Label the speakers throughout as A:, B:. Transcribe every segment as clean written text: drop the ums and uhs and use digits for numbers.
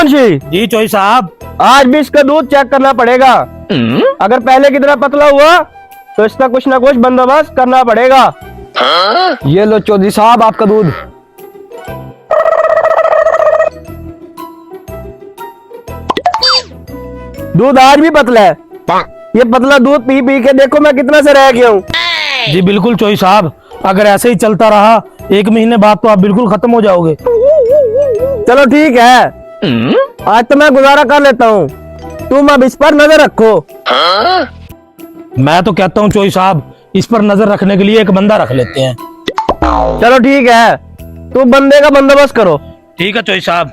A: मुंशी
B: जी चोई साहब।
A: आज भी इसका दूध चेक करना पड़ेगा। अगर पहले की तरह पतला हुआ तो इसका कुछ ना कुछ बंदोबस्त करना पड़ेगा। ये लो चौधरी साहब आपका दूध। दूध आज भी पतला है। ये पतला दूध पी पी के देखो मैं कितना से रह गया हूँ।
B: जी बिल्कुल चोई साहब, अगर ऐसे ही चलता रहा 1 महीने बाद तो आप बिल्कुल खत्म हो जाओगे।
A: चलो ठीक है, आज तो मैं गुजारा कर लेता हूँ, तुम अब इस पर नजर रखो।
B: मैं तो कहता हूँ चोई साहब, इस पर नजर रखने के लिए एक बंदा रख लेते हैं।
A: चलो ठीक है, तुम बंदे का बंदोबस्त करो।
B: ठीक है चोई साहब।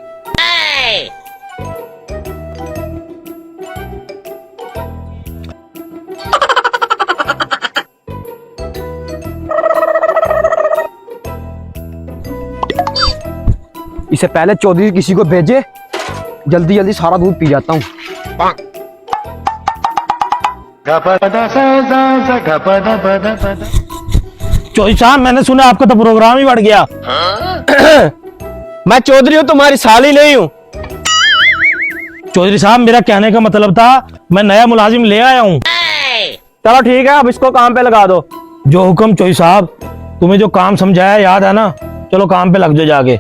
A: इससे पहले चौधरी किसी को भेजे, जल्दी जल्दी सारा दूध पी जाता हूँ।
B: चोई साहब मैंने सुना आपका तो प्रोग्राम ही बढ़ गया।
A: मैं चौधरी हूँ, तुम्हारी साली नहीं हूँ।
B: चौधरी साहब मेरा कहने का मतलब था, मैं नया मुलाजिम ले आया हूँ।
A: चलो ठीक है, अब इसको काम पे लगा दो।
B: जो हुक्म चोई साहब, तुम्हें जो काम समझाया याद है ना, चलो काम पे लग जाओ जाके।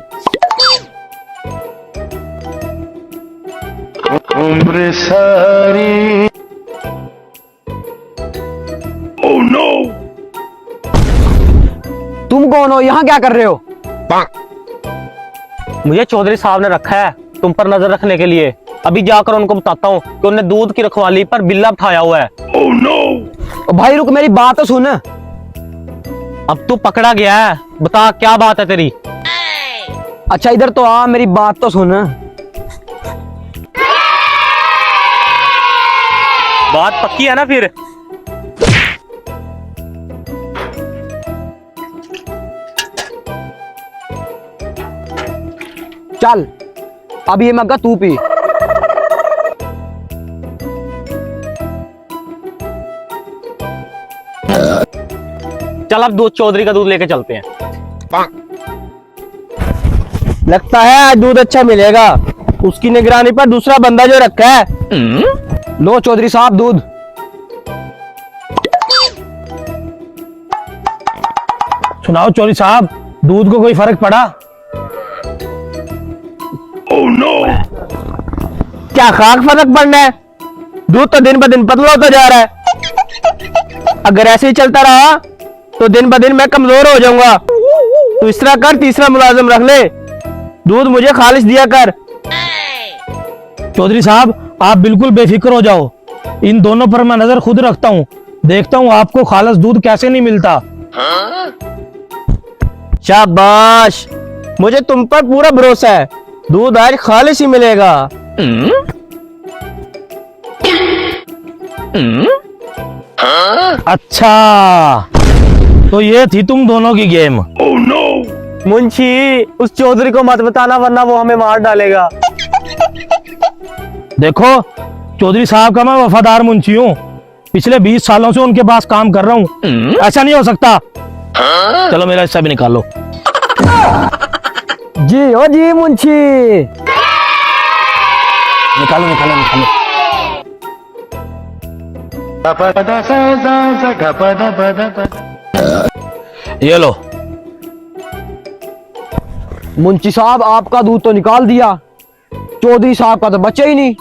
C: उम्र सारी। Oh no!
A: तुम कौन हो, यहाँ क्या कर रहे हो? मुझे चौधरी साहब ने रखा है तुम पर नजर रखने के लिए। अभी जाकर उनको बताता हूँ कि उन्होंने दूध की रखवाली पर बिल्ला उठाया हुआ है।
C: Oh no!
A: भाई रुक, मेरी बात तो सुन। अब तू पकड़ा गया है, बता क्या बात है तेरी। अच्छा इधर तो आ, मेरी बात तो सुन। बात पक्की है ना फिर? चल अब ये मग्गा तू पी। चल अब दूध, चौधरी का दूध लेके चलते हैं। लगता है आज दूध अच्छा मिलेगा। उसकी निगरानी पर दूसरा बंदा जो रखा है। लो चौधरी साहब दूध।
B: सुनाओ चौधरी साहब, दूध को कोई फर्क पड़ा?
C: Oh no!
A: क्या खाक फर्क पड़ना है? दूध तो दिन ब दिन पतला होता जा रहा है। अगर ऐसे ही चलता रहा तो दिन ब दिन मैं कमजोर हो जाऊंगा। तो इस तरह कर, तीसरा मुलाजिम रख ले, दूध मुझे खालिश दिया कर।
B: चौधरी साहब आप बिल्कुल बेफिक्र हो जाओ, इन दोनों पर मैं नजर खुद रखता हूँ, देखता हूँ आपको खालिश दूध कैसे नहीं मिलता।
A: शाबाश, मुझे तुम पर पूरा भरोसा है, दूध आज खालिश ही मिलेगा।
B: अच्छा तो ये थी तुम दोनों की गेम।
C: Oh no!
A: मुंशी उस चौधरी को मत बताना, वरना वो हमें मार डालेगा।
B: देखो चौधरी साहब का मैं वफादार मुंशी हूँ, पिछले 20 सालों से उनके पास काम कर रहा हूँ, ऐसा नहीं हो सकता। चलो मेरा हिस्सा भी निकालो।
A: जी ओ जी मुंशी।
B: निकालो निकालो निकालो। ये लो।
A: मुंशी साहब आपका दूध तो निकाल दिया, चौधरी साहब का तो बचा ही नहीं।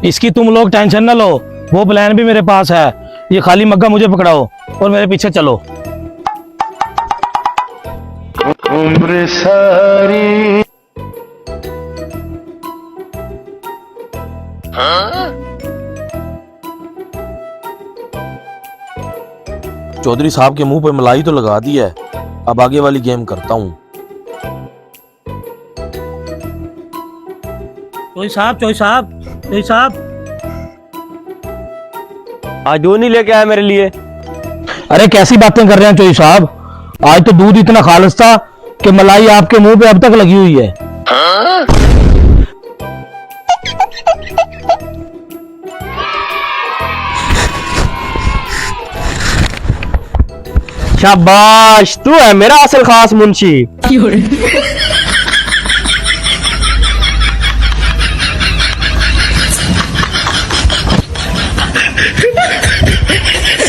B: इसकी तुम लोग टेंशन न लो, वो प्लान भी मेरे पास है। ये खाली मग्गा मुझे पकड़ाओ और मेरे पीछे चलो।
C: उम्र सारी।
B: चौधरी साहब के मुंह पे मलाई तो लगा दी है, अब आगे वाली गेम करता हूँ। चौधरी साहब, चौधरी साहब, चौधरी साहब।
A: आज दूध नहीं लेके आया मेरे लिए?
B: अरे कैसी बातें कर रहे हैं चौधरी साहब, आज तो दूध इतना खालिश था कि मलाई आपके मुंह पे अब तक लगी हुई है।
A: शाबाश, तू है मेरा असल खास मुंशी।